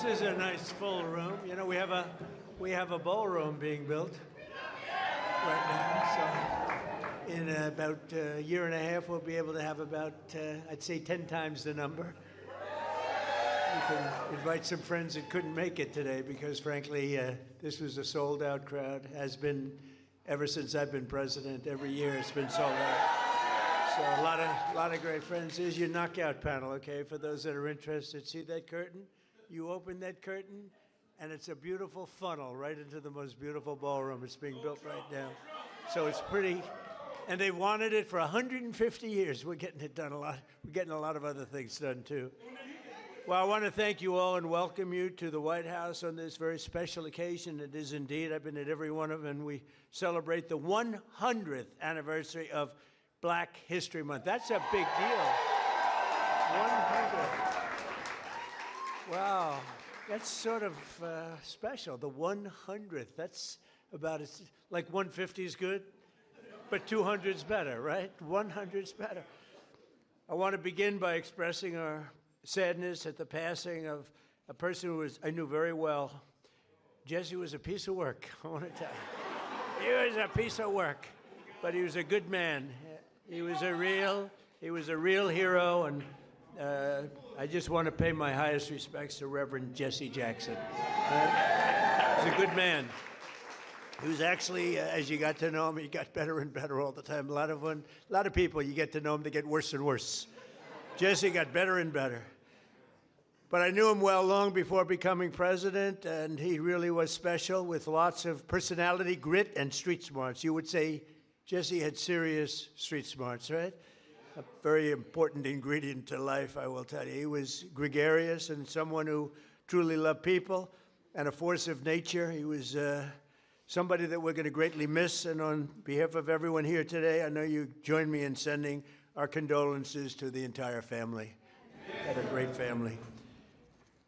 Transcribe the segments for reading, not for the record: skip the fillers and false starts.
This is a nice full room. You know, we have a ballroom being built right now. So in about a year and a half, we'll be able to have about, I'd say, 10 times the number. You can invite some friends that couldn't make it today because, frankly, this was a sold-out crowd. Has been ever since I've been president. Every year it's been sold out. So a lot of great friends. Here's your knockout panel, okay? For those that are interested, see that curtain? You open that curtain, and it's a beautiful funnel right into the most beautiful ballroom. It's being built right now. So it's pretty, and they wanted it for 150 years. We're getting it done a lot. We're getting a lot of other things done, too. Well, I want to thank you all and welcome you to the White House on this very special occasion. It is indeed. I've been at every one of them, and we celebrate the 100th anniversary of Black History Month. That's a big deal. 100. Wow, that's sort of special. The 100th. That's about as like 150 is good, but 200 is better, right? 100 is better. I want to begin by expressing our sadness at the passing of a person who I knew very well. Jesse was a piece of work. I want to tell you, he was a piece of work, but he was a good man. He was a real hero, and I just want to pay my highest respects to Reverend Jesse Jackson. He's a good man. He was actually, as you got to know him, he got better and better all the time. A lot of people, you get to know them, they get worse and worse. Jesse got better and better. But I knew him well long before becoming president, and he really was special with lots of personality, grit, and street smarts. You would say Jesse had serious street smarts, right? A very important ingredient to life, I will tell you. He was gregarious and someone who truly loved people and a force of nature. He was somebody that we're going to greatly miss. And on behalf of everyone here today, I know you join me in sending our condolences to the entire family. Had a great family.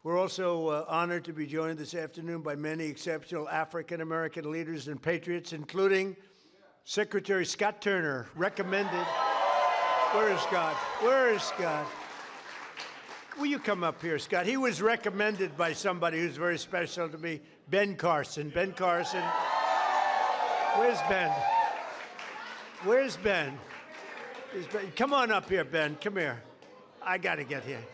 We're also honored to be joined this afternoon by many exceptional African-American leaders and patriots, including Secretary Scott Turner, recommended. Where is Scott? Where is Scott? Will you come up here, Scott? He was recommended by somebody who's very special to me, Ben Carson. Ben Carson. Where's Ben? Where's Ben? Come on up here, Ben. Come here. I got to get here.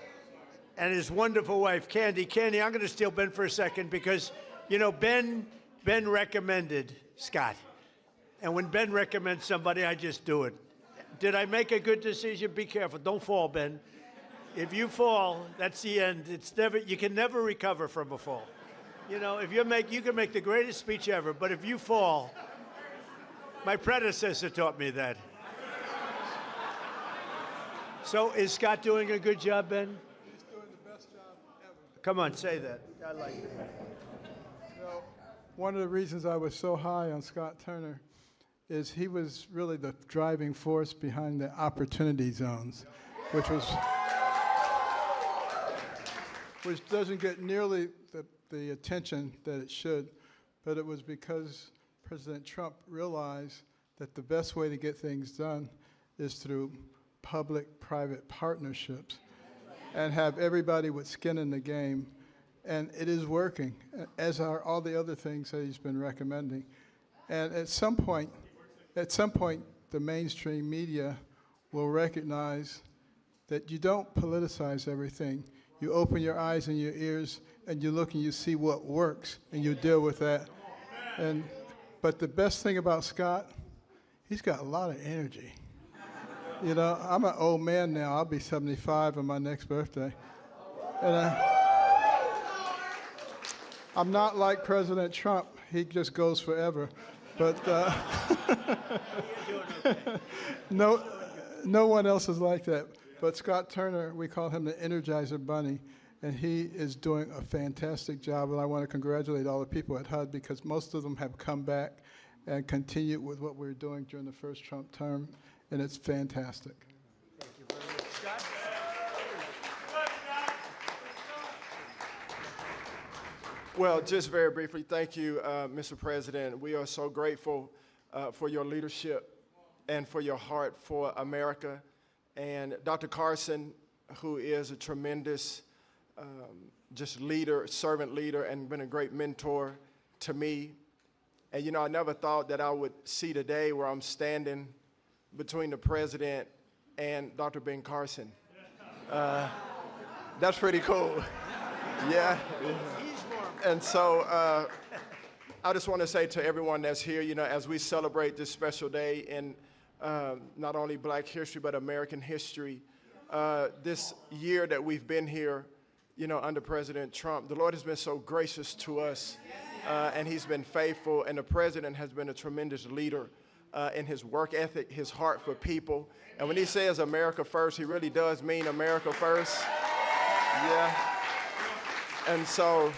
And his wonderful wife, Candy. Candy, I'm going to steal Ben for a second because, you know, Ben recommended Scott. And when Ben recommends somebody, I just do it. Did I make a good decision? Be careful. Don't fall, Ben. If you fall, that's the end. You can never recover from a fall. You know, you can make the greatest speech ever, but if you fall, my predecessor taught me that. So is Scott doing a good job, Ben? He's doing the best job ever. Come on, say that. I like it. So, one of the reasons I was so high on Scott Turner is he was really the driving force behind the opportunity zones, which doesn't get nearly the attention that it should, but it was because President Trump realized that the best way to get things done is through public-private partnerships and have everybody with skin in the game, and it is working, as are all the other things that he's been recommending. And at some point, the mainstream media will recognize that you don't politicize everything. You open your eyes and your ears, and you look and you see what works, and you deal with that. But the best thing about Scott, he's got a lot of energy. You know, I'm an old man now. I'll be 75 on my next birthday. And I'm not like President Trump. He just goes forever. But no one else is like that. But Scott Turner, we call him the Energizer Bunny, and he is doing a fantastic job. And I want to congratulate all the people at HUD because most of them have come back and continued with what we were doing during the first Trump term, and it's fantastic. Thank you very much, Scott. Well, just very briefly, thank you, Mr. President. We are so grateful for your leadership and for your heart for America. And Dr. Carson, who is a tremendous just leader, servant leader, and been a great mentor to me. And, you know, I never thought that I would see the day where I'm standing between the president and Dr. Ben Carson. That's pretty cool. Yeah. And so I just want to say to everyone that's here, you know, as we celebrate this special day in not only Black history, but American history, this year that we've been here, you know, under President Trump, the Lord has been so gracious to us, and he's been faithful, and the president has been a tremendous leader in his work ethic, his heart for people. And when he says America first, he really does mean America first. Yeah. And so,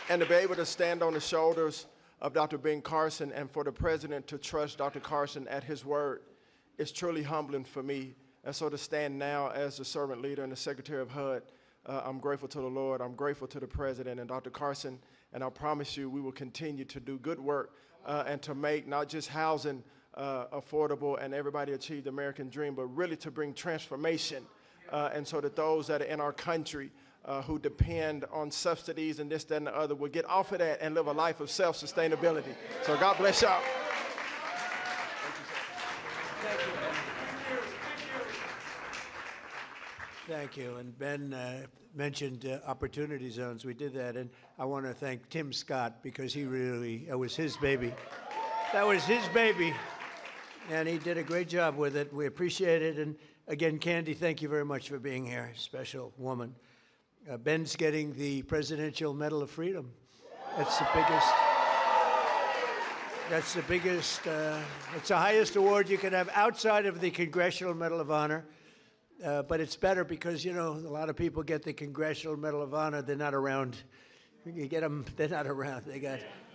and to be able to stand on the shoulders of Dr. Ben Carson and for the president to trust Dr. Carson at his word is truly humbling for me. And so to stand now as the servant leader and the secretary of HUD, I'm grateful to the Lord. I'm grateful to the president and Dr. Carson. And I promise you we will continue to do good work and to make not just housing affordable and everybody achieve the American dream, but really to bring transformation. And so that those that are in our country who depend on subsidies and this, that, and the other will get off of that and live a life of self-sustainability. So God bless y'all. Thank you. And Ben mentioned opportunity zones. We did that, and I want to thank Tim Scott because he really, it was his baby. That was his baby, and he did a great job with it. We appreciate it. And again, Candy, thank you very much for being here. Special woman. Ben's getting the Presidential Medal of Freedom. That's the biggest. That's the biggest. It's the highest award you can have outside of the Congressional Medal of Honor. But it's better because, you know, a lot of people get the Congressional Medal of Honor. They're not around. You get them, they're not around.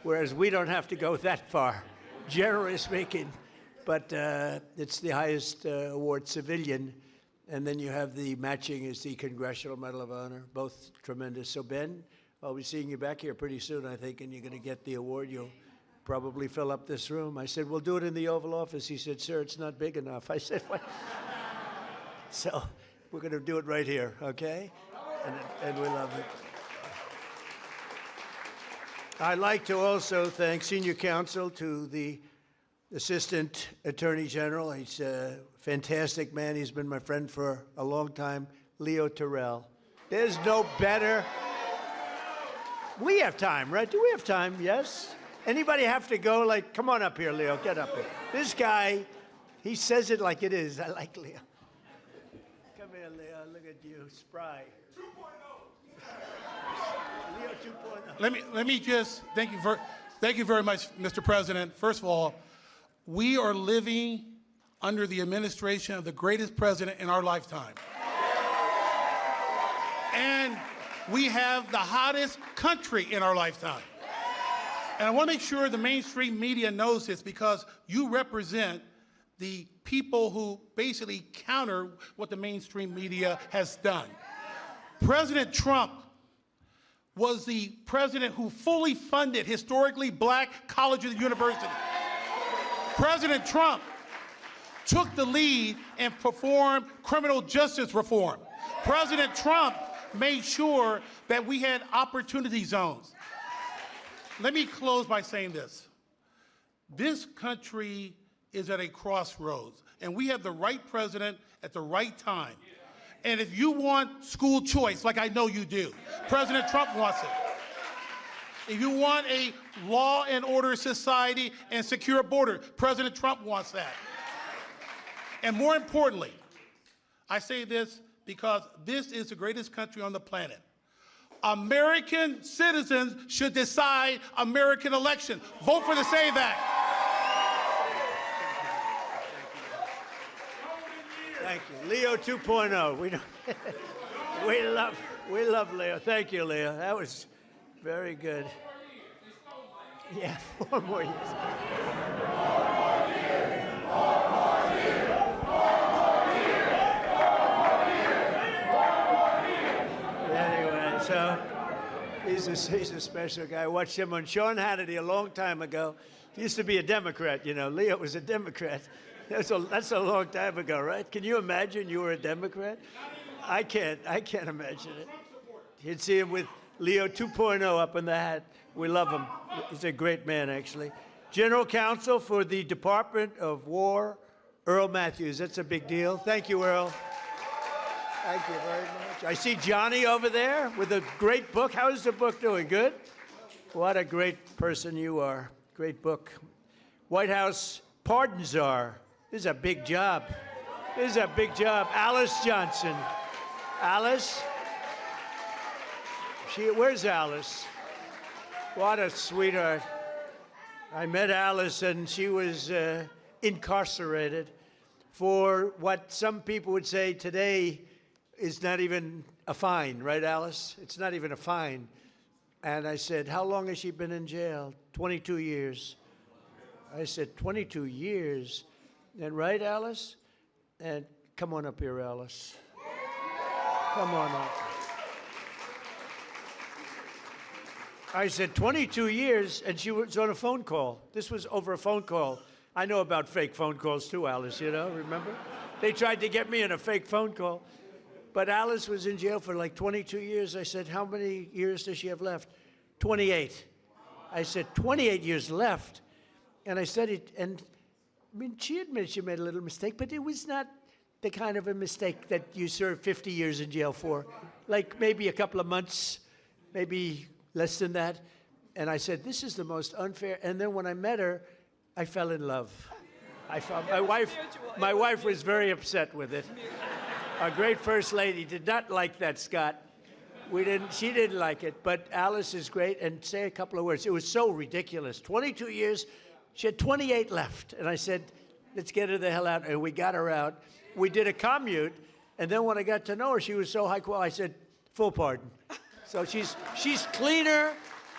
Whereas we don't have to go that far, generally speaking. But it's the highest award, civilian. And then you have the matching is the Congressional Medal of Honor, both tremendous. So, Ben, I'll be seeing you back here pretty soon, I think, and you're going to get the award. You'll probably fill up this room. I said, we'll do it in the Oval Office. He said, sir, it's not big enough. I said, what? So we're going to do it right here, okay? And we love it. I'd like to also thank senior counsel to the Assistant Attorney General. He's a fantastic man. He's been my friend for a long time, Leo Terrell. There's no better. We have time, right? Do we have time? Yes? Anybody have to go? Like, come on up here, Leo. Get up here. This guy, he says it like it is. I like Leo. Come here, Leo. Look at you. Spry. 2.0. Leo 2.0. Let me just thank you very much, Mr. President. First of all, we are living under the administration of the greatest president in our lifetime. And we have the hottest country in our lifetime. And I want to make sure the mainstream media knows this because you represent the people who basically counter what the mainstream media has done. President Trump was the president who fully funded historically black colleges and universities. President Trump took the lead and performed criminal justice reform. President Trump made sure that we had opportunity zones. Let me close by saying this. This country is at a crossroads, and we have the right president at the right time. And if you want school choice, like I know you do, President Trump wants it. If you want a law and order society and secure border, President Trump wants that. And more importantly, I say this because this is the greatest country on the planet. American citizens should decide American elections. Vote for the SAVE Act. Thank you. Leo 2.0. We love Leo. Thank you, Leo. That was very good. Yeah, 4 more years. Anyway, so he's a special guy. I watched him on Sean Hannity a long time ago. He used to be a Democrat, you know. Leo was a Democrat. That's a long time ago, right? Can you imagine you were a Democrat? I can't imagine it. You'd see him with Leo 2.0 up in the hat. We love him. He's a great man, actually. General Counsel for the Department of War, Earl Matthews. That's a big deal. Thank you, Earl. Thank you very much. I see Johnny over there with a great book. How is the book doing? Good? What a great person you are. Great book. White House Pardon Czar. This is a big job. This is a big job. Alice Johnson. Alice? Where's Alice? What a sweetheart. I met Alice, and she was incarcerated for what some people would say today is not even a fine, right, Alice? It's not even a fine. And I said, how long has she been in jail? 22 years. I said, 22 years. And right, Alice? And come on up here, Alice. Come on up. I said, 22 years, and she was on a phone call. This was over a phone call. I know about fake phone calls too, Alice, you know, remember? They tried to get me in a fake phone call. But Alice was in jail for like 22 years. I said, how many years does she have left? 28. I said, 28 years left. And I said it, and I mean, she admitted she made a little mistake, but it was not the kind of a mistake that you serve 50 years in jail for. Like maybe a couple of months, maybe less than that. And I said, this is the most unfair. And then when I met her, I fell in love. I found my wife was very upset with it. Our great First Lady did not like that, Scott. She didn't like it, but Alice is great. And say a couple of words. It was so ridiculous. 22 years, she had 28 left. And I said, let's get her the hell out. And we got her out. We did a commute. And then when I got to know her, she was so high quality. I said, full pardon. So she's cleaner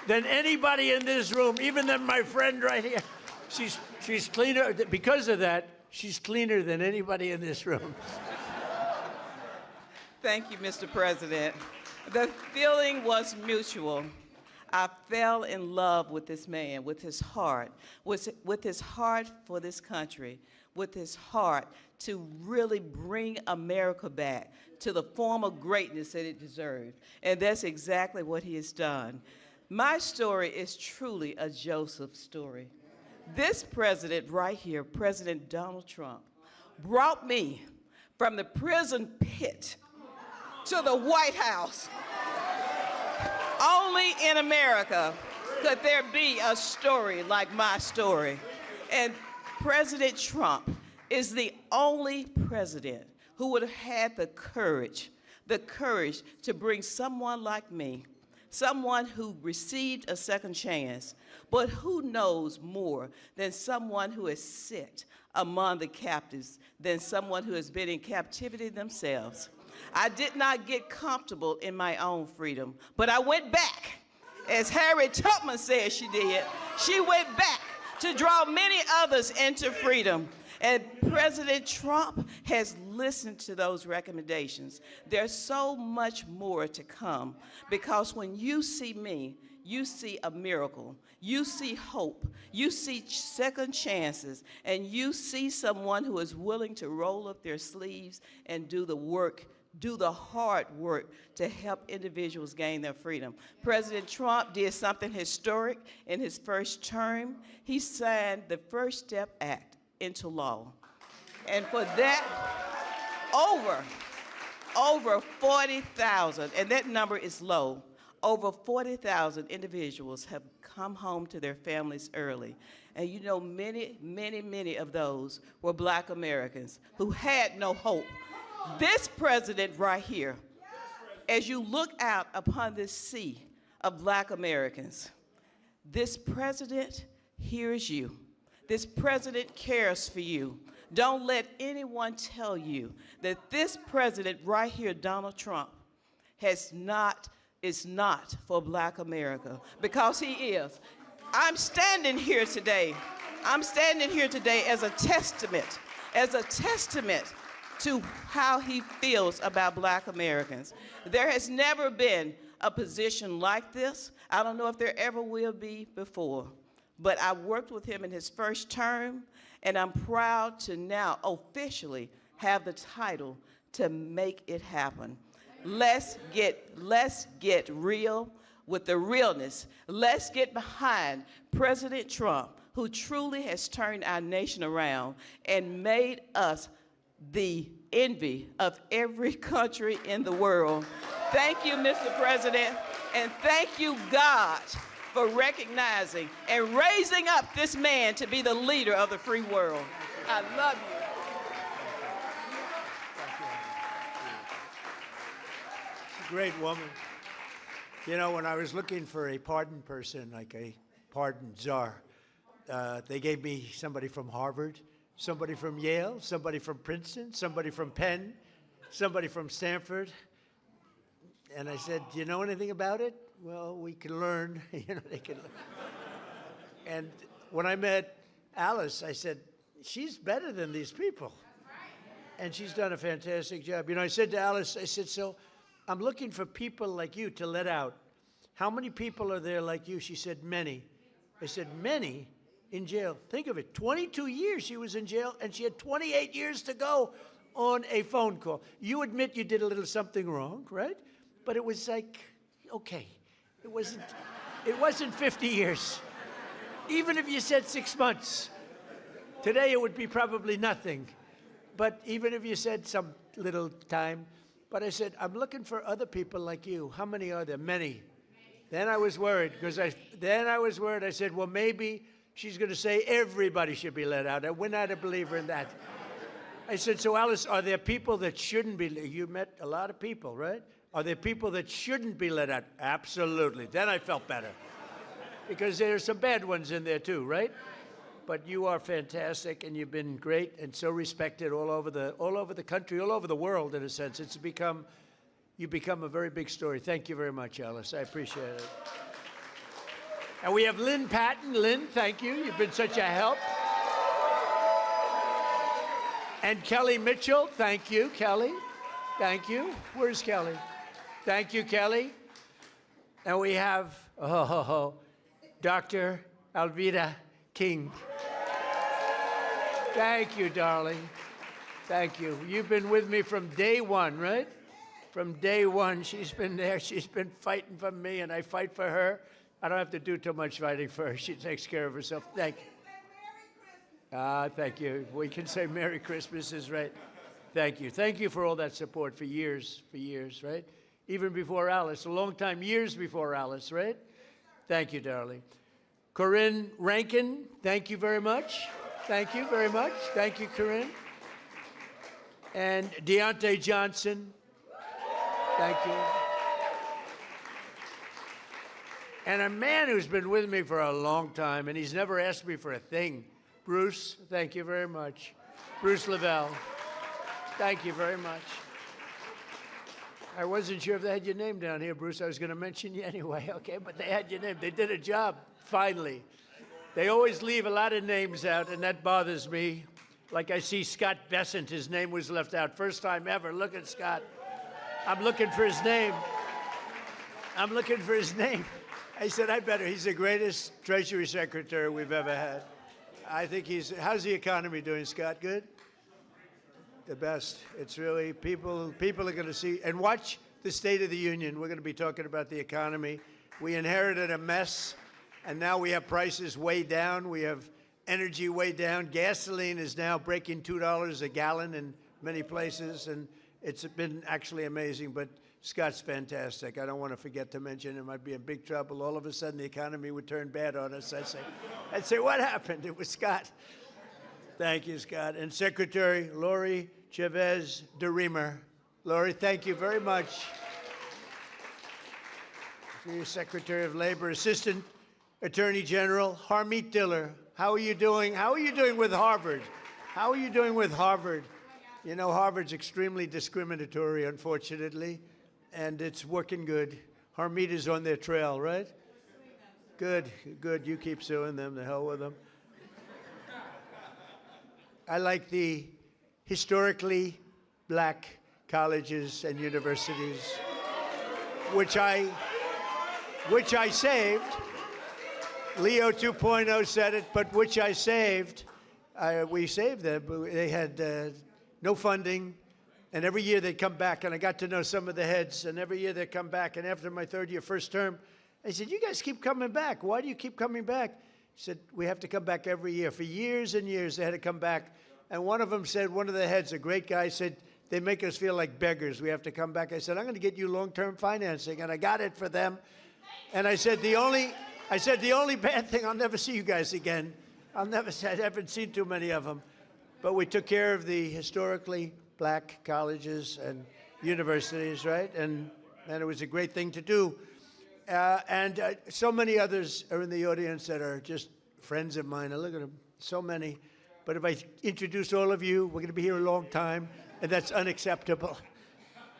than anybody in this room, even than my friend right here. She's cleaner. Because of that, she's cleaner than anybody in this room. Thank you, Mr. President. The feeling was mutual. I fell in love with this man, with his heart for this country, with his heart to really bring America back to the form of greatness that it deserved. And that's exactly what he has done. My story is truly a Joseph story. This president right here, President Donald Trump, brought me from the prison pit to the White House. Only in America could there be a story like my story. And President Trump is the only president who would have had the courage to bring someone like me, someone who received a second chance, but who knows more than someone who has sit among the captives, than someone who has been in captivity themselves. I did not get comfortable in my own freedom, but I went back. As Harriet Tubman said she did, she went back to draw many others into freedom. And President Trump has listened to those recommendations. There's so much more to come, because when you see me, you see a miracle. You see hope. You see second chances. And you see someone who is willing to roll up their sleeves and do the work, do the hard work to help individuals gain their freedom. President Trump did something historic in his first term. He signed the First Step Act into law. And for that, over 40,000, and that number is low, over 40,000 individuals have come home to their families early. And you know, many, many, many of those were Black Americans who had no hope. This president right here, as you look out upon this sea of Black Americans, this president hears you. This president cares for you. Don't let anyone tell you that this president right here, Donald Trump, is not for Black America, because he is. I'm standing here today as a testament to how he feels about Black Americans. There has never been a position like this. I don't know if there ever will be before. But I worked with him in his first term, and I'm proud to now officially have the title to make it happen. let's get real with the realness. Let's get behind President Trump, who truly has turned our nation around and made us the envy of every country in the world. Thank you, Mr. President, and thank you, God, for recognizing and raising up this man to be the leader of the free world. I love you. She's a great woman. You know, when I was looking for a pardon person, like a pardon czar, they gave me somebody from Harvard, somebody from Yale, somebody from Princeton, somebody from Penn, somebody from Stanford. And I said, do you know anything about it? Well, we can learn. You know, they can learn. And when I met Alice, I said, she's better than these people. And she's done a fantastic job. You know, I said to Alice, I said, so I'm looking for people like you to let out. How many people are there like you? She said, many. I said, many in jail. Think of it, 22 years she was in jail, and she had 28 years to go on a phone call. You admit you did a little something wrong, right? But it was like, okay, it wasn't 50 years. Even if you said 6 months, today it would be probably nothing. But even if you said some little time, but I said, I'm looking for other people like you. How many are there? Many. Then I was worried, because I said, well, maybe she's going to say everybody should be let out. We're not a believer in that. I said, so Alice, are there people that shouldn't be? You met a lot of people, right? Are there people that shouldn't be let out? Absolutely. Then I felt better, because there are some bad ones in there too, right? But you are fantastic, and you've been great and so respected all over the country, all over the world, in a sense. You've become a very big story. Thank you very much, Alice. I appreciate it. And we have Lynn Patton. Lynn, thank you. You've been such a help. And Kelly Mitchell, thank you, Kelly. Thank you. Where's Kelly? Thank you, Kelly. And we have Dr. Alveda King. Thank you, darling. Thank you. You've been with me from day one, right? From day one, she's been there. She's been fighting for me, and I fight for her. I don't have to do too much fighting for her. She takes care of herself. Thank you. Thank you. We can say Merry Christmas is right. Thank you. Thank you for all that support for years, right? Even before Alice, a long time, years before Alice, right? Thank you, darling. Corinne Rankin, thank you very much. Thank you very much. Thank you, Corinne. And Deontay Johnson, thank you. And a man who's been with me for a long time, and he's never asked me for a thing. Bruce, thank you very much. Bruce Lavelle, thank you very much. I wasn't sure if they had your name down here, Bruce. I was going to mention you anyway, okay? But they had your name. They did a job, finally. They always leave a lot of names out, and that bothers me. Like I see Scott Bessent, his name was left out. First time ever. Look at Scott. I'm looking for his name. I'm looking for his name. I said, I better. He's the greatest Treasury Secretary we've ever had. I think how's the economy doing, Scott? Good? The best. It's really, people are going to see, and watch the State of the Union. We're going to be talking about the economy. We inherited a mess, and now we have prices way down. We have energy way down. Gasoline is now breaking $2 a gallon in many places, and it's been actually amazing, but Scott's fantastic. I don't want to forget to mention him. I'd be in big trouble. All of a sudden, the economy would turn bad on us. I'd say, what happened? It was Scott. Thank you, Scott. And Secretary Lori Chavez DeRemer. Lori, thank you very much. Secretary of Labor, Assistant Attorney General Harmeet Diller. How are you doing? How are you doing with Harvard? How are you doing with Harvard? You know, Harvard's extremely discriminatory, unfortunately, and it's working good. Harmeet is on their trail, right? Good, good. You keep suing them. The hell with them. I like the historically black colleges and universities, which I saved. Leo 2.0 said it, but which I saved. We saved them. They had no funding, And every year they'd come back, and I got to know some of the heads, and every year they'd come back. And after my third year, first term, I said, you guys keep coming back. Why do you keep coming back? He said, we have to come back every year. For years and years, they had to come back. And one of them said, one of the heads, a great guy, said, they make us feel like beggars. We have to come back. I said, I'm going to get you long-term financing, and I got it for them. And I said, the only bad thing, I'll never see you guys again. I haven't seen too many of them. But we took care of the historically black colleges and universities, right? And it was a great thing to do. So many others are in the audience that are just friends of mine. I look at them, so many. But if I introduce all of you, we're going to be here a long time, and that's unacceptable.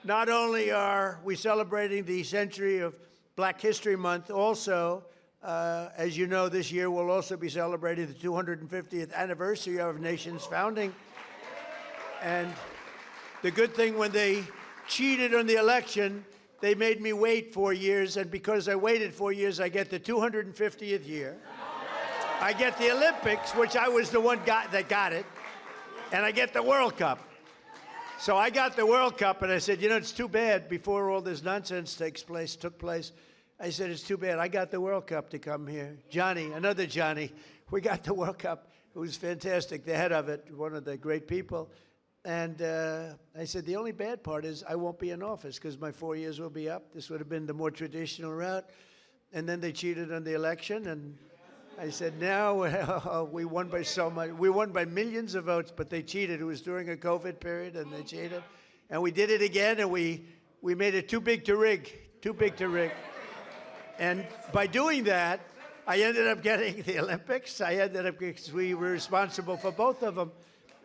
Not only are we celebrating the century of Black History Month, also, as you know, this year we'll also be celebrating the 250th anniversary of our nation's founding. And the good thing, when they cheated on the election, they made me wait 4 years, and because I waited 4 years, I get the 250th year. I get the Olympics, which I was the one that got it, and I get the World Cup. So I got the World Cup, and I said, you know, it's too bad before all this nonsense took place. I said, it's too bad. I got the World Cup to come here. Johnny, another Johnny, we got the World Cup. It was fantastic, the head of it, one of the great people. And I said, the only bad part is I won't be in office because my 4 years will be up. This would have been the more traditional route. And then they cheated on the election. And I said, now we won by so much. We won by millions of votes, but they cheated. It was during a COVID period, and they cheated. And we did it again, and we made it too big to rig, too big to rig. And by doing that, I ended up getting the Olympics. Because we were responsible for both of them.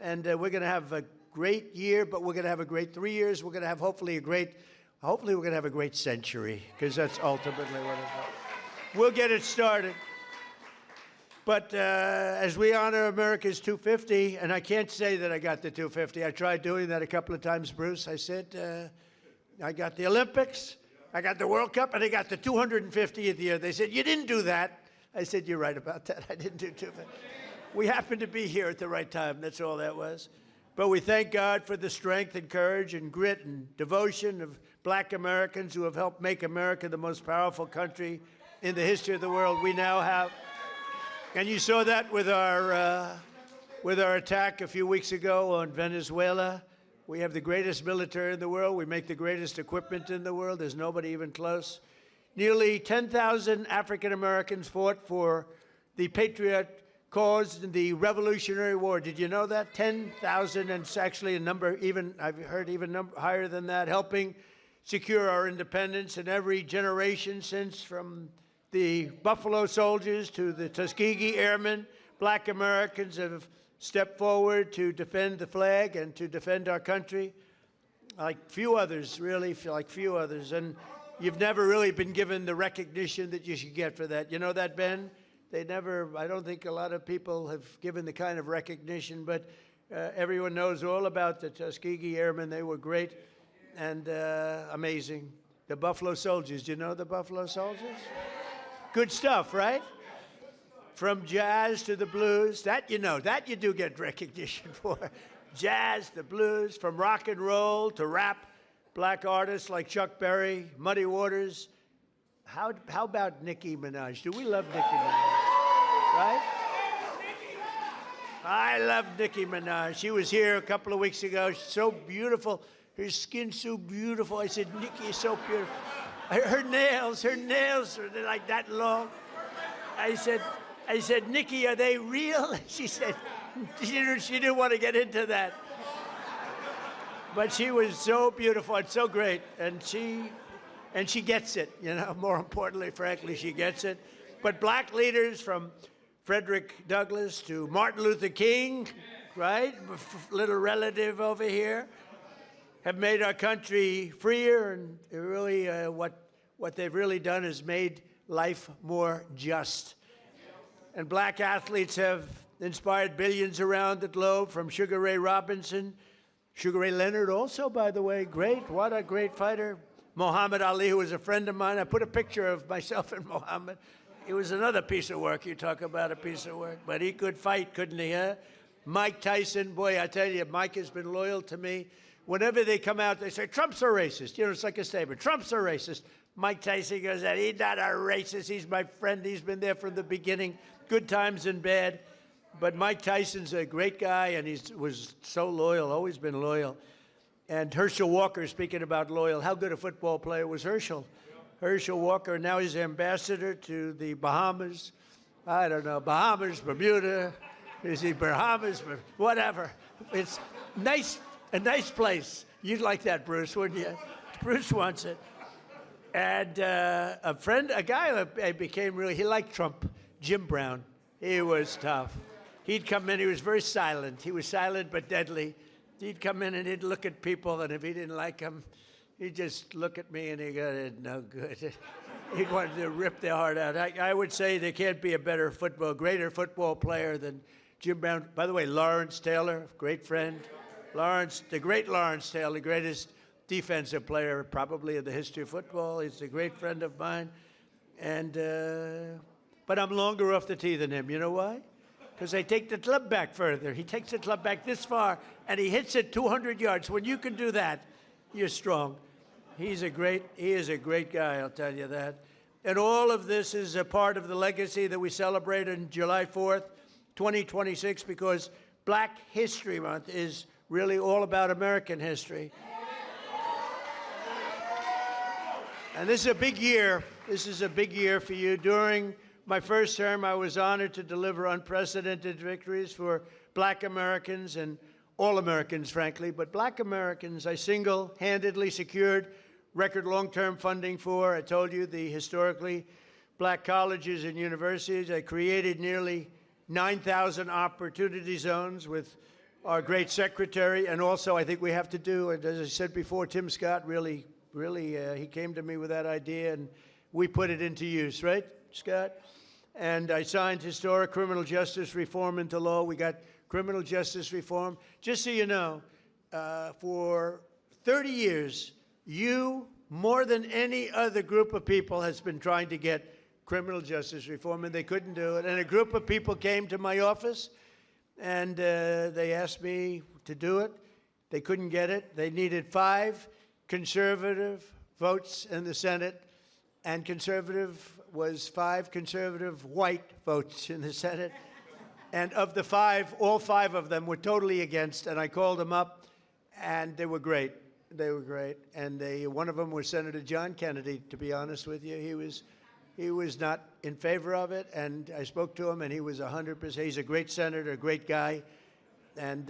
And we're going to have a great year, but we're going to have a great 3 years. We're going to have hopefully we're going to have a great century, because that's ultimately what it is. We'll get it started. But as we honor America's 250, and I can't say that I got the 250. I tried doing that a couple of times, Bruce. I said, I got the Olympics, I got the World Cup, and I got the 250th year. They said, you didn't do that. I said, you're right about that. I didn't do 250. We happened to be here at the right time. That's all that was. But we thank God for the strength and courage and grit and devotion of black Americans who have helped make America the most powerful country in the history of the world we now have. And you saw that with our attack a few weeks ago on Venezuela. We have the greatest military in the world. We make the greatest equipment in the world. There's nobody even close. Nearly 10,000 African Americans fought for the Patriot cause in the Revolutionary War. Did you know that? 10,000, and it's actually a number even, I've heard even higher than that, helping secure our independence in every generation since, from the Buffalo Soldiers to the Tuskegee Airmen. Black Americans have stepped forward to defend the flag and to defend our country like few others, really, like few others. And you've never really been given the recognition that you should get for that. You know that, Ben? I don't think a lot of people have given the kind of recognition, but everyone knows all about the Tuskegee Airmen. They were great and amazing. The Buffalo Soldiers, do you know the Buffalo Soldiers? Good stuff, right? From jazz to the blues, that you know, that you do get recognition for. Jazz, the blues, from rock and roll to rap, black artists like Chuck Berry, Muddy Waters. How about Nicki Minaj? Do we love Nicki Minaj? Right? I love Nicki Minaj. She was here a couple of weeks ago. She's so beautiful. Her skin's so beautiful. I said, Nicki is so beautiful. Her nails are like that long. I said, Nicki, are they real? She said, she didn't want to get into that. But she was so beautiful and so great. And she gets it, you know, more importantly, frankly, she gets it. But black leaders from Frederick Douglass to Martin Luther King, right, little relative over here, have made our country freer, and really what they've really done is made life more just. And black athletes have inspired billions around the globe, from Sugar Ray Robinson, Sugar Ray Leonard also, by the way, great, what a great fighter. Muhammad Ali, who was a friend of mine. I put a picture of myself and Muhammad. It was another piece of work. You talk about a piece of work. But he could fight, couldn't he, huh? Mike Tyson, boy, I tell you, Mike has been loyal to me. whenever they come out, they say, Trump's a racist. You know, it's like a statement. Trump's a racist. Mike Tyson goes, he's not a racist. He's my friend. He's been there from the beginning, good times and bad. But Mike Tyson's a great guy, and he was so loyal, always been loyal. And Herschel Walker, speaking about loyal, how good a football player was Herschel? Herschel Walker, now he's ambassador to the Bahamas. I don't know, Bahamas, Bermuda. Is he Bahamas? Whatever. It's nice, a nice place. You'd like that, Bruce, wouldn't you? Bruce wants it. And a guy I became really, he liked Trump, Jim Brown. He was tough. He'd come in, he was very silent. He was silent but deadly. He'd come in and he'd look at people, and if he didn't like them, he'd just look at me and he'd go, it's no good. He wanted to rip their heart out. I would say there can't be a greater football player than Jim Brown. By the way, Lawrence Taylor, great friend. The great Lawrence Taylor, the greatest defensive player probably in the history of football. He's a great friend of mine. But I'm longer off the tee than him. You know why? Because I take the club back further. He takes the club back this far, and he hits it 200 yards. When you can do that, you're strong. He is a great guy, I'll tell you that. And all of this is a part of the legacy that we celebrate on July 4th, 2026, because Black History Month is really all about American history. And this is a big year. This is a big year for you. During my first term, I was honored to deliver unprecedented victories for Black Americans and all Americans, frankly. But Black Americans, I single-handedly secured record long-term funding for. I told you, the historically Black colleges and universities. I created nearly 9,000 opportunity zones with our great secretary. And also, I think we have to do, and as I said before, Tim Scott really, he came to me with that idea, and we put it into use, right, Scott? And I signed historic criminal justice reform into law. We got criminal justice reform. Just so you know, for 30 years, you, more than any other group of people, has been trying to get criminal justice reform, and they couldn't do it. And a group of people came to my office, and they asked me to do it. They couldn't get it. They needed 5 conservative votes in the Senate, and conservative was 5 conservative white votes in the Senate. And of the 5, all 5 of them were totally against, and I called them up, and they were great. They were great. And one of them was Senator John Kennedy, to be honest with you. He was not in favor of it, and I spoke to him, and he was 100%. He's a great senator, a great guy, and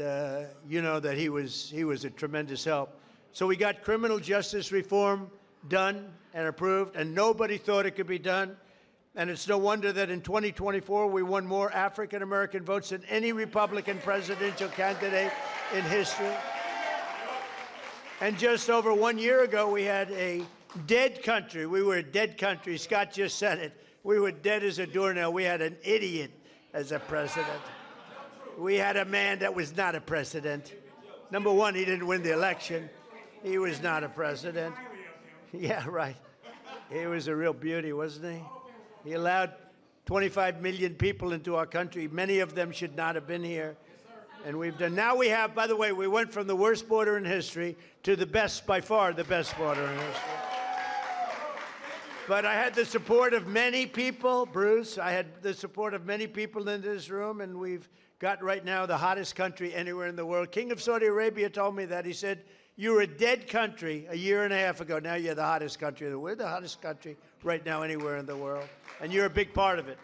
you know that he was a tremendous help. So we got criminal justice reform done and approved, and nobody thought it could be done. And it's no wonder that in 2024 we won more African-American votes than any Republican presidential candidate in history. And just over 1 year ago, we had a dead country. We were a dead country. Scott just said it. We were dead as a doornail. We had an idiot as a president. We had a man that was not a president. Number one, he didn't win the election. He was not a president. Yeah, right. He was a real beauty, wasn't he? He allowed 25 million people into our country. Many of them should not have been here. And we've done. Now we have, by the way, we went from the worst border in history to the best, by far, the best border in history. But I had the support of many people, Bruce. I had the support of many people in this room, and we've got right now the hottest country anywhere in the world. King of Saudi Arabia told me that. He said, you were a dead country a year and a half ago. Now you're the hottest country. We're the hottest country right now anywhere in the world. And you're a big part of it.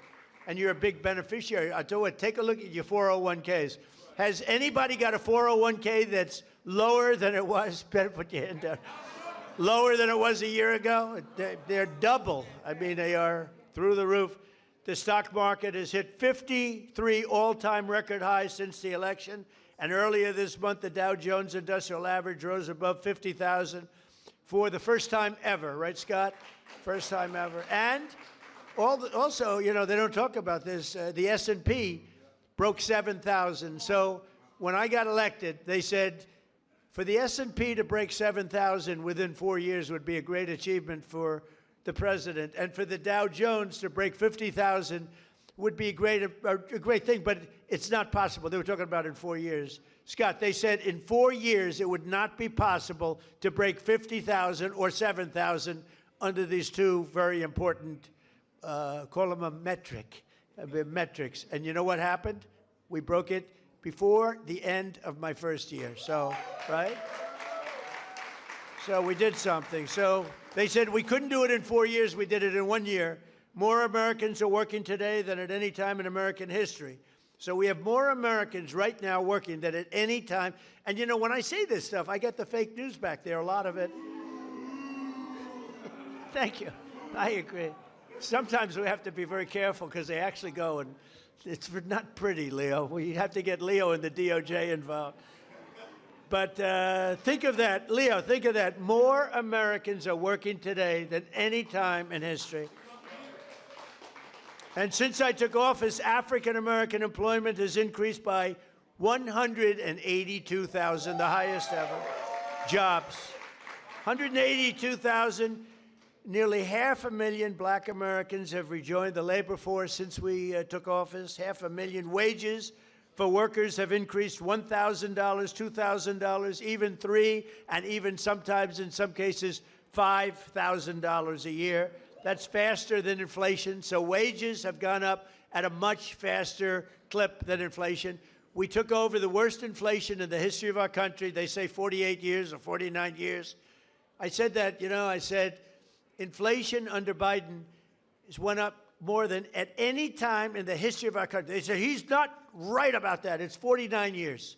And you're a big beneficiary. I tell you what, take a look at your 401ks. Has anybody got a 401k that's lower than it was? Better put your hand down. Lower than it was a year ago? They're double. I mean, they are through the roof. The stock market has hit 53 all-time record highs since the election. And earlier this month, the Dow Jones Industrial Average rose above 50,000 for the first time ever. Right, Scott? First time ever. And also, you know, they don't talk about this. The S&P broke 7,000. So when I got elected, they said, for the S&P to break 7,000 within 4 years would be a great achievement for the president. And for the Dow Jones to break 50,000 would be a great thing, but it's not possible. They were talking about in 4 years. Scott, they said in 4 years it would not be possible to break 50,000 or 7,000 under these two very important, call them a metrics. And you know what happened? We broke it before the end of my first year. So, right? So we did something. So they said we couldn't do it in 4 years. We did it in 1 year. More Americans are working today than at any time in American history. So we have more Americans right now working than at any time. And, you know, when I say this stuff, I get the fake news back there, a lot of it. Thank you. I agree. Sometimes we have to be very careful because they actually go, and it's not pretty, Leo. We have to get Leo and the DOJ involved. But think of that. Leo, think of that. More Americans are working today than any time in history. And since I took office, African-American employment has increased by 182,000, the highest ever. Jobs. 182,000. Nearly 500,000 black Americans have rejoined the labor force since we took office. 500,000 wages for workers have increased $1,000, $2,000, even $3,000, and even sometimes, in some cases, $5,000 a year. That's faster than inflation. So wages have gone up at a much faster clip than inflation. We took over the worst inflation in the history of our country. They say 48 years or 49 years. I said that, you know, I said inflation under Biden has went up more than at any time in the history of our country. They said, he's not right about that. It's 49 years.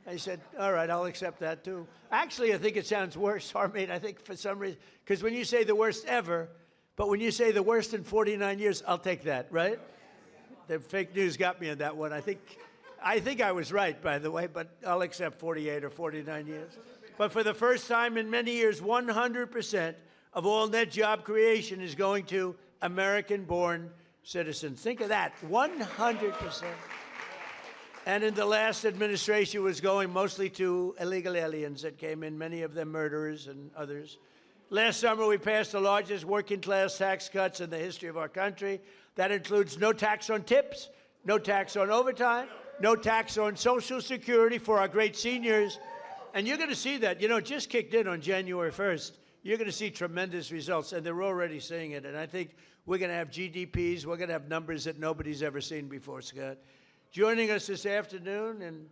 I said, all right, I'll accept that too. Actually, I think it sounds worse, Harmeet. I think for some reason, because when you say the worst ever, but when you say the worst in 49 years, I'll take that, right? The fake news got me on that one. I think I was right, by the way, but I'll accept 48 or 49 years. But for the first time in many years, 100% of all net job creation is going to American-born citizens. Think of that, 100%. And in the last administration, it was going mostly to illegal aliens that came in, many of them murderers and others. Last summer, we passed the largest working-class tax cuts in the history of our country. That includes no tax on tips, no tax on overtime, no tax on Social Security for our great seniors. And you're going to see that. You know, it just kicked in on January 1st. You're going to see tremendous results, and they're already seeing it. And I think we're going to have GDPs. We're going to have numbers that nobody's ever seen before, Scott. Joining us this afternoon, and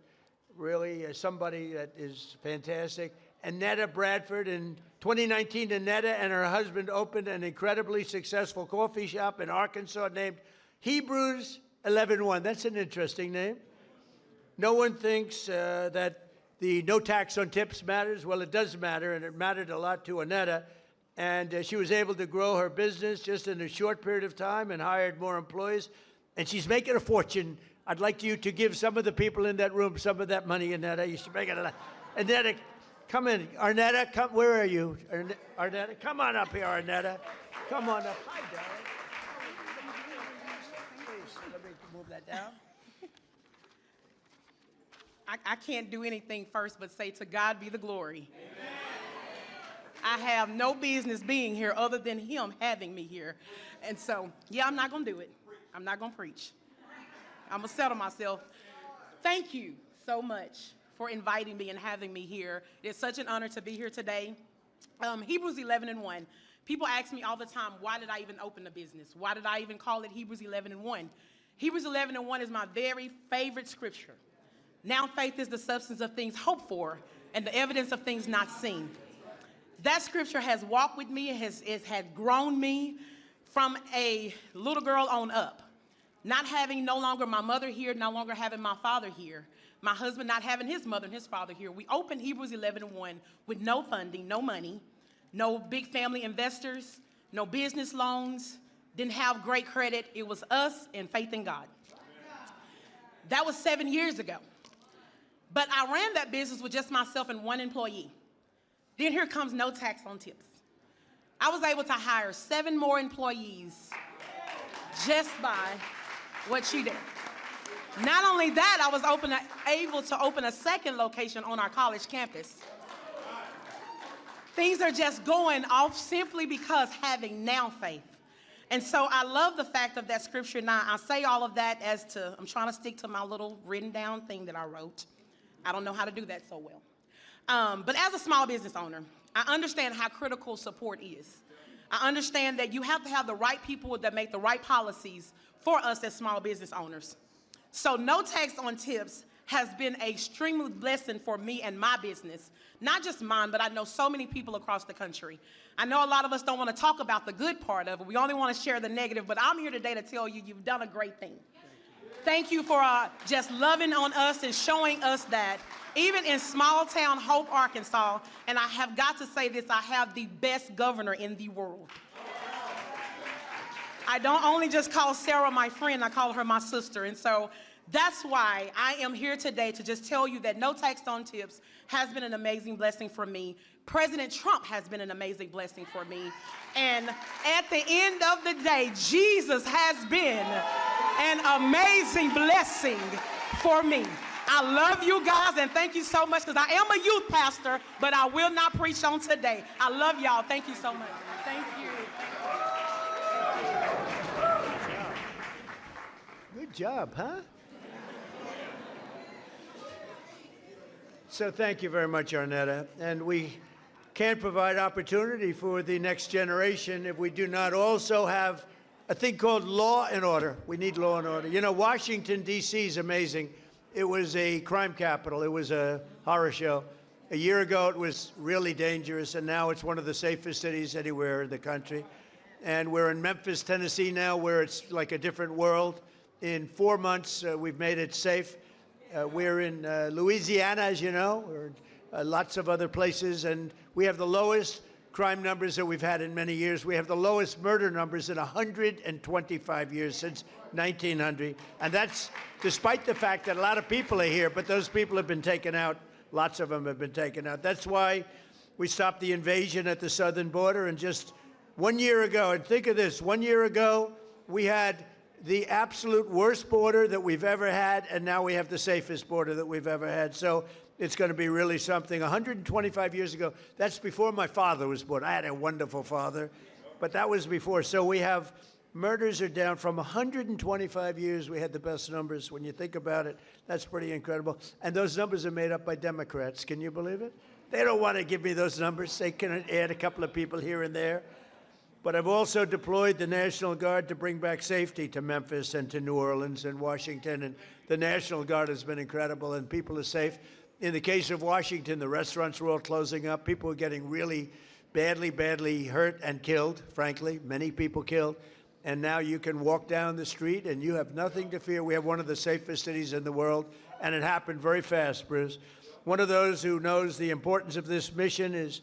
really somebody that is fantastic, Annetta Bradford. In 2019, Annetta and her husband opened an incredibly successful coffee shop in Arkansas named Hebrews 11:1. That's an interesting name. No one thinks that the no tax on tips matters. Well, it does matter, and it mattered a lot to Annetta. And she was able to grow her business just in a short period of time and hired more employees. And she's making a fortune. I'd like you to give some of the people in that room some of that money, Annetta. You should make it a lot. Annetta, come in. Arnetta, come. Where are you? Arnetta, come on up here, Arnetta. Come on up. Hi, darling. Please, let me move that down. I can't do anything first but say to God be the glory. Amen. I have no business being here other than him having me here. And so, yeah, I'm not going to do it. I'm not going to preach. I'm going to settle myself. Thank you so much for inviting me and having me here. It's such an honor to be here today. Hebrews 11:1. People ask me all the time, why did I even open a business? Why did I even call it Hebrews 11:1? Hebrews 11:1 is my very favorite scripture. Now faith is the substance of things hoped for and the evidence of things not seen. That scripture has walked with me, it has grown me from a little girl on up. Not having no longer my mother here, no longer having my father here, my husband not having his mother and his father here. We opened Hebrews 11:1 with no funding, no money, no big family investors, no business loans, didn't have great credit. It was us and faith in God. That was 7 years ago. But I ran that business with just myself and one employee. Then here comes no tax on tips. I was able to hire 7 more employees just by what she did. Not only that, I was able to open a second location on our college campus. Things are just going off simply because having now faith. And so I love the fact of that scripture. Now, I say all of that I'm trying to stick to my little written down thing that I wrote. I don't know how to do that so well. But as a small business owner, I understand how critical support is. I understand that you have to have the right people that make the right policies for us as small business owners. So no tax on tips has been an extreme blessing for me and my business. Not just mine, but I know so many people across the country. I know a lot of us don't want to talk about the good part of it. We only want to share the negative, but I'm here today to tell you you've done a great thing. Thank you for just loving on us and showing us that even in small town Hope, Arkansas, and I have got to say this, I have the best governor in the world. I don't only just call Sarah my friend, I call her my sister. And so that's why I am here today to just tell you that no tax on tips has been an amazing blessing for me. President Trump has been an amazing blessing for me. And at the end of the day, Jesus has been an amazing blessing for me. I love you guys, and thank you so much, because I am a youth pastor, but I will not preach on today. I love y'all. Thank you so much. Thank you. Good job, huh? So thank you very much, Arnetta. And we can't provide opportunity for the next generation if we do not also have a thing called law and order. We need law and order. You know, Washington, D.C. is amazing. It was a crime capital. It was a horror show. A year ago, it was really dangerous, and now it's one of the safest cities anywhere in the country. And we're in Memphis, Tennessee now, where it's like a different world. In 4 months, we've made it safe. We're in Louisiana, as you know. We're in lots of other places, and we have the lowest crime numbers that we've had in many years. We have the lowest murder numbers in 125 years, since 1900. And that's despite the fact that a lot of people are here, but those people have been taken out. Lots of them have been taken out. That's why we stopped the invasion at the southern border. And just 1 year ago, and think of this, 1 year ago, we had the absolute worst border that we've ever had, and now we have the safest border that we've ever had. So it's going to be really something. 125 years ago, that's before my father was born. I had a wonderful father, but that was before. So we have, murders are down from 125 years. We had the best numbers. When you think about it, that's pretty incredible. And those numbers are made up by Democrats. Can you believe it? They don't want to give me those numbers. They can add a couple of people here and there. But I've also deployed the National Guard to bring back safety to Memphis and to New Orleans and Washington. And the National Guard has been incredible, and people are safe. In the case of Washington, the restaurants were all closing up. People were getting really badly hurt and killed, frankly, many people killed. And now you can walk down the street and you have nothing to fear. We have one of the safest cities in the world, and it happened very fast, Bruce. One of those who knows the importance of this mission is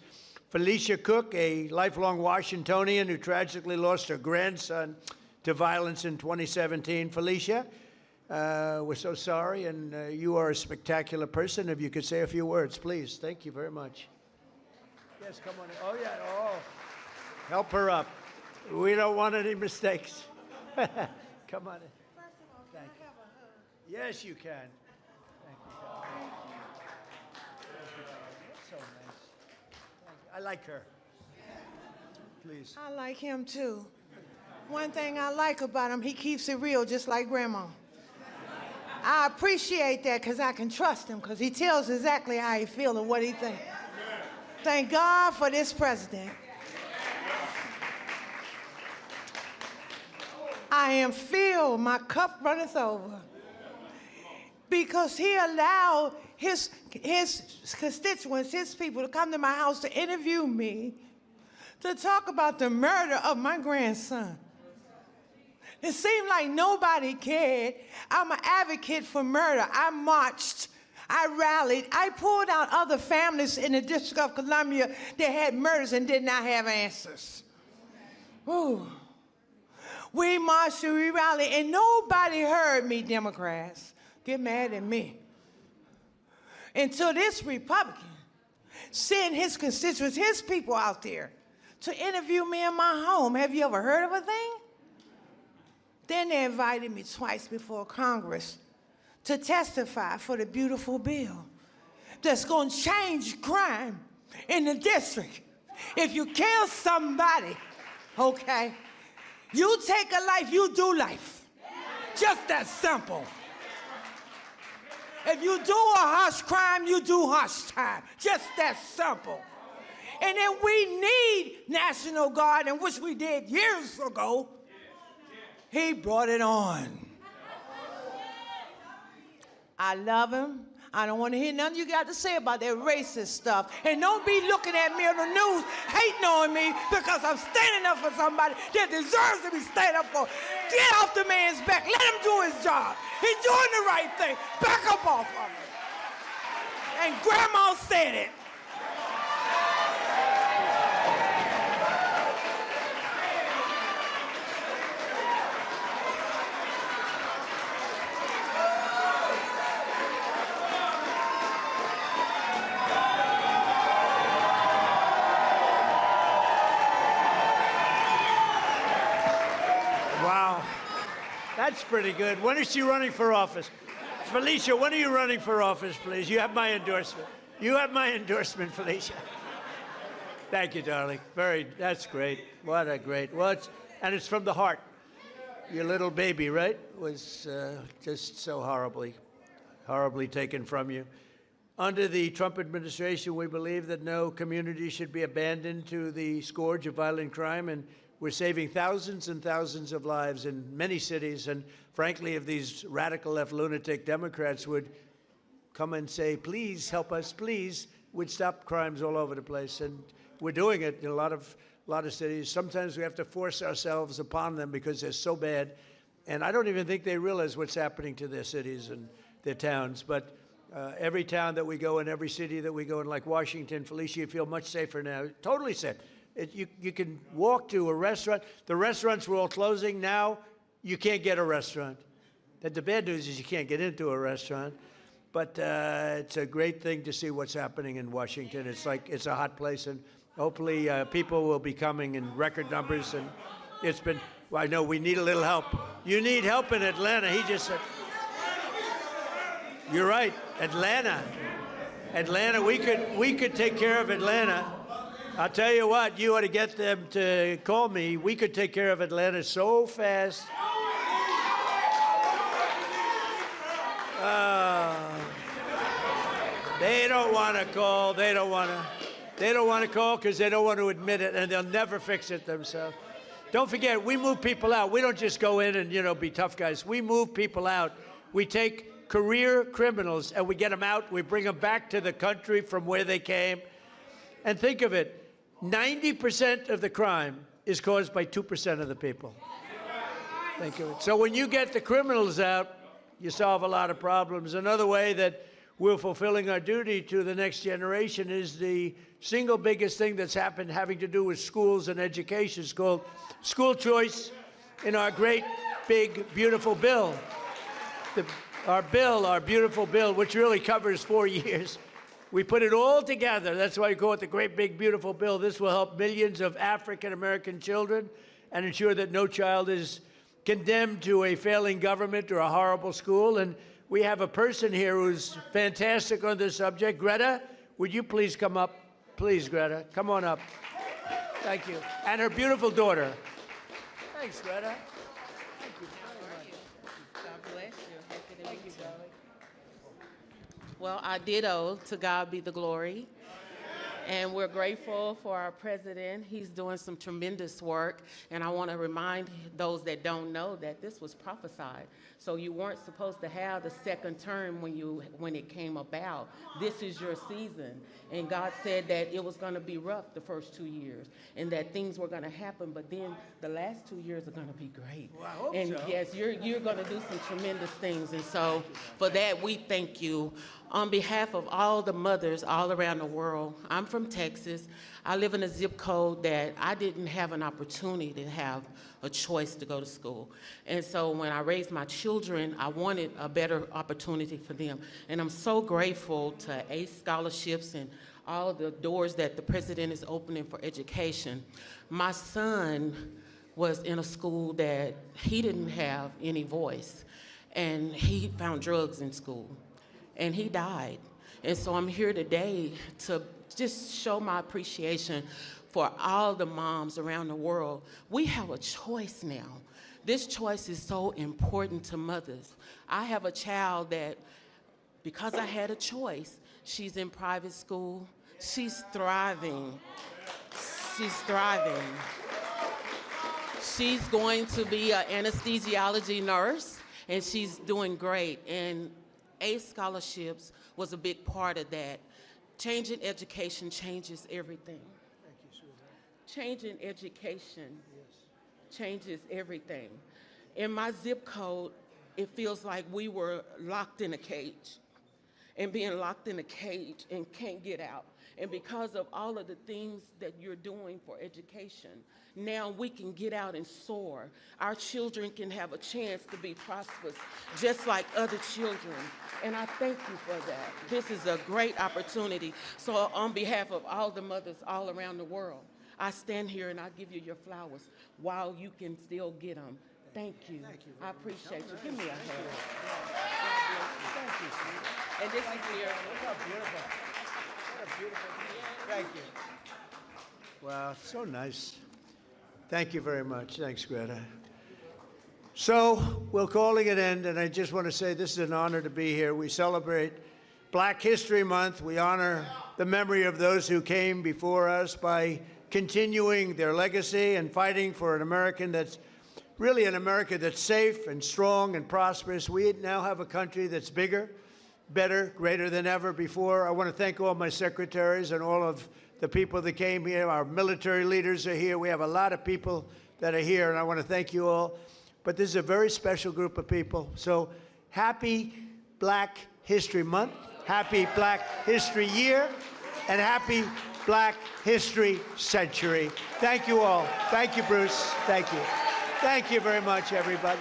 Felicia Cook, a lifelong Washingtonian who tragically lost her grandson to violence in 2017. Felicia, we're so sorry, and you are a spectacular person. If you could say a few words, please. Thank you very much. Yes, come on in. Oh, yeah. Oh, help her up. We don't want any mistakes. Come on in. First of all, can I have a hug? Yes, you can. Thank you. That's so nice. Thank you. I like her. Please. I like him too. One thing I like about him, he keeps it real just like Grandma. I appreciate that because I can trust him because he tells exactly how he feels and what he thinks. Thank God for this president. I am filled, my cup runneth over. Because he allowed his constituents, his people to come to my house to interview me, to talk about the murder of my grandson. It seemed like nobody cared. I'm an advocate for murder. I marched, I rallied, I pulled out other families in the District of Columbia that had murders and did not have answers. Ooh. We marched and we rallied, and nobody heard me, Democrats. Get mad at me. Until this Republican sent his constituents, his people out there to interview me in my home. Have you ever heard of a thing? Then they invited me twice before Congress to testify for the beautiful bill that's going to change crime in the district. If you kill somebody, okay, You take a life, you do life. Just that simple. If you do a harsh crime, you do harsh time. Just that simple. And then we need National Guard, and which we did years ago. He brought it on. I love him. I don't want to hear nothing you got to say about that racist stuff. And don't be looking at me on the news hating on me because I'm standing up for somebody that deserves to be standing up for. Get off the man's back. Let him do his job. He's doing the right thing. Back up off of him. And Grandma said it. Wow. That's pretty good. When is she running for office? Felicia, when are you running for office, please? You have my endorsement. You have my endorsement, Felicia. Thank you, darling. That's great. What a great, and it's from the heart. Your little baby, right, was just so horribly taken from you. Under the Trump administration, we believe that no community should be abandoned to the scourge of violent crime, and we're saving thousands and thousands of lives in many cities. And frankly, if these radical left lunatic Democrats would come and say, please help us, please, we'd stop crimes all over the place. And we're doing it in a lot of cities. Sometimes we have to force ourselves upon them because they're so bad. And I don't even think they realize what's happening to their cities and their towns. But every town that we go in, every city that we go in, like Washington, Felicia, you feel much safer now, totally safe. You can walk to a restaurant. The restaurants were all closing. Now you can't get a restaurant. The bad news is you can't get into a restaurant. But it's a great thing to see what's happening in Washington. It's like it's a hot place, and hopefully people will be coming in record numbers. And it's been, well, I know we need a little help. You need help in Atlanta. He just said, you're right, Atlanta, we could take care of Atlanta. I'll tell you what, you ought to get them to call me. We could take care of Atlanta so fast. They don't want to call. They don't want to call because they don't want to admit it, and they'll never fix it themselves. Don't forget, we move people out. We don't just go in and, be tough guys. We move people out. We take career criminals and we get them out. We bring them back to the country from where they came. And think of it, 90% of the crime is caused by 2% of the people. Think of it. So when you get the criminals out, you solve a lot of problems. Another way that we're fulfilling our duty to the next generation is the single biggest thing that's happened having to do with schools and education. It's called school choice in our great, big, beautiful bill. Our beautiful bill, which really covers 4 years. We put it all together. That's why we call it the great, big, beautiful bill. This will help millions of African-American children and ensure that no child is condemned to a failing government or a horrible school. And we have a person here who's fantastic on this subject. Greta, would you please come up? Please, Greta, come on up. Thank you. And her beautiful daughter. Thanks, Greta. Thank you very much. God bless you. Happy to meet you, darling. Well, I ditto, to God be the glory. And we're grateful for our president. He's doing some tremendous work. And I want to remind those that don't know that this was prophesied. So you weren't supposed to have the second term when it came about. This is your season. And God said that it was going to be rough the first 2 years and that things were going to happen. But then the last 2 years are going to be great. Well, I hope and so. yes, you're going to do some tremendous things. And so for that, we thank you. On behalf of all the mothers all around the world, I'm from Texas. I live in a zip code that I didn't have an opportunity to have a choice to go to school. And so when I raised my children, I wanted a better opportunity for them. And I'm so grateful to ACE scholarships and all the doors that the president is opening for education. My son was in a school that he didn't have any voice, and he found drugs in school. And he died. And so I'm here today to just show my appreciation for all the moms around the world. We have a choice now. This choice is so important to mothers. I have a child that, because I had a choice, she's in private school. She's thriving. She's thriving. She's going to be an anesthesiology nurse, and she's doing great. And ACE scholarships was a big part of that. Changing education changes everything. Thank you, sweetheart. Changing education changes everything. In my zip code, it feels like we were locked in a cage, and being locked in a cage and can't get out. And because of all of the things that you're doing for education, now we can get out and soar. Our children can have a chance to be prosperous just like other children. And I thank you for that. This is a great opportunity. So on behalf of all the mothers all around the world, I stand here and I give you your flowers while you can still get them. Thank you. I appreciate you. Give me a hand. Thank you, sweetheart. And this is your. Look how beautiful. What a beautiful thing. Thank you. Wow, so nice. Thank you very much. Thanks, Greta. So we're calling it end, and I just want to say this is an honor to be here. We celebrate Black History Month. We honor the memory of those who came before us by continuing their legacy and fighting for an American that's really an America that's safe and strong and prosperous. We now have a country that's bigger, better, greater than ever before. I want to thank all my secretaries and all of the people that came here. Our military leaders are here. We have a lot of people that are here, and I want to thank you all. But this is a very special group of people. So happy Black History Month, happy Black History Year, and happy Black History Century. Thank you all. Thank you, Bruce. Thank you. Thank you very much, everybody.